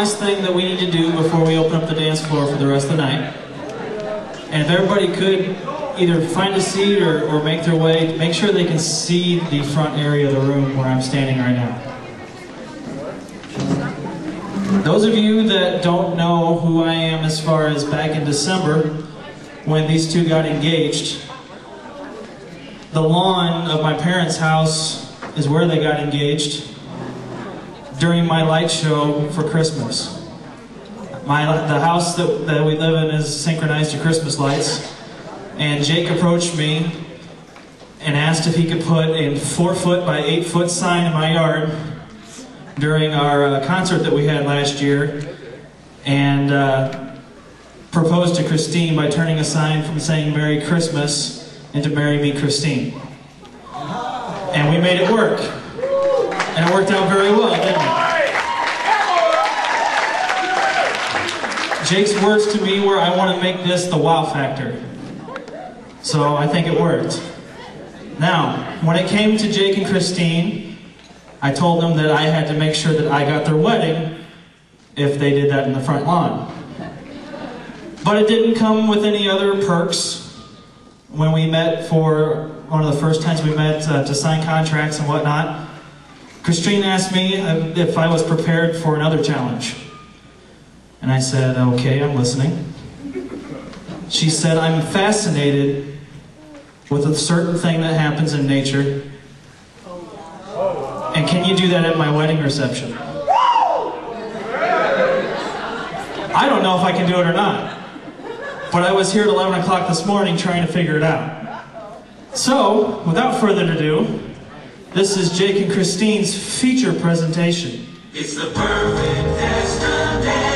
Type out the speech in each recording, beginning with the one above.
last thing that we need to do before we open up the dance floor for the rest of the night. And if everybody could either find a seat or make their way, make sure they can see the front area of the room where I'm standing right now. Those of you that don't know who I am as far as back in December, when these two got engaged, the lawn of my parents' house is where they got engaged during my light show for Christmas. The house that we live in is synchronized to Christmas lights, and Jake approached me and asked if he could put a 4-foot by 8-foot sign in my yard during our concert that we had last year, and proposed to Christine by turning a sign from saying Merry Christmas into Marry Me Christine. And we made it work. And it worked out very well, didn't it? Jake's words to me were, I want to make this the wow factor. So I think it worked. Now, when it came to Jake and Christine, I told them that I had to make sure that I got their wedding if they did that in the front lawn. But it didn't come with any other perks. When we met for one of the first times we met to sign contracts and whatnot, Christine asked me if I was prepared for another challenge. And I said, okay, I'm listening. She said, I'm fascinated with a certain thing that happens in nature. And can you do that at my wedding reception? I don't know if I can do it or not. But I was here at 11 o'clock this morning trying to figure it out. So, without further ado, this is Jake and Christine's feature presentation. It's the perfect destination.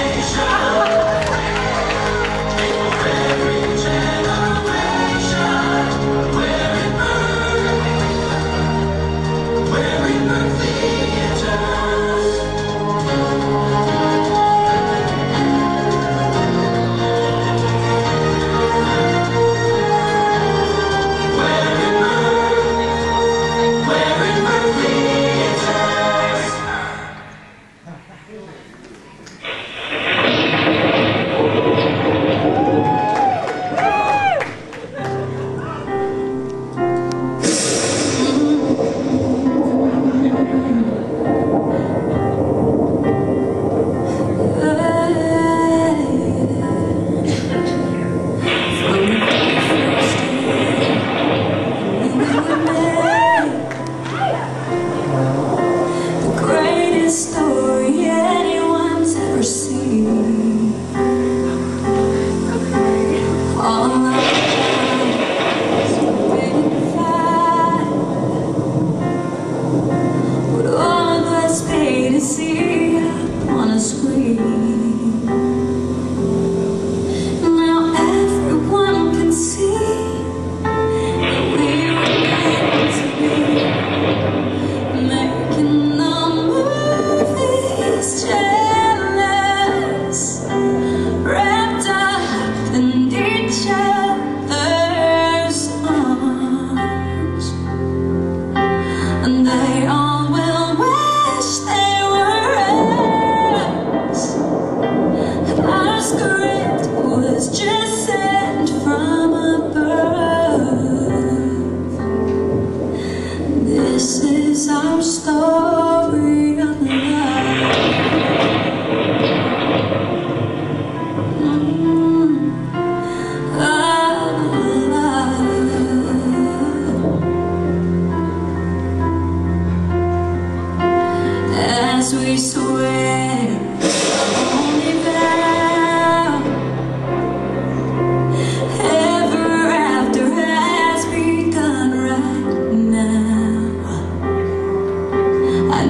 I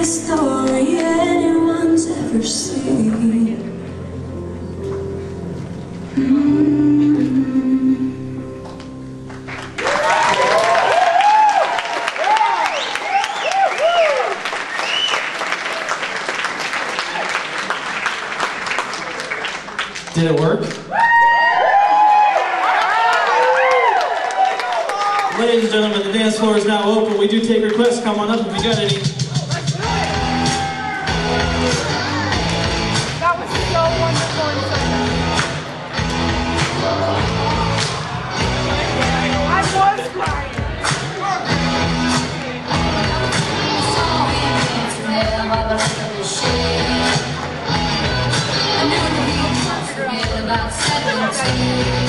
greatest story anyone's ever seen. Did it work? Ladies and gentlemen, the dance floor is now open. We do take requests. Come on up if you got any. That was so wonderful and so nice. I was crying. I knew we were about 17.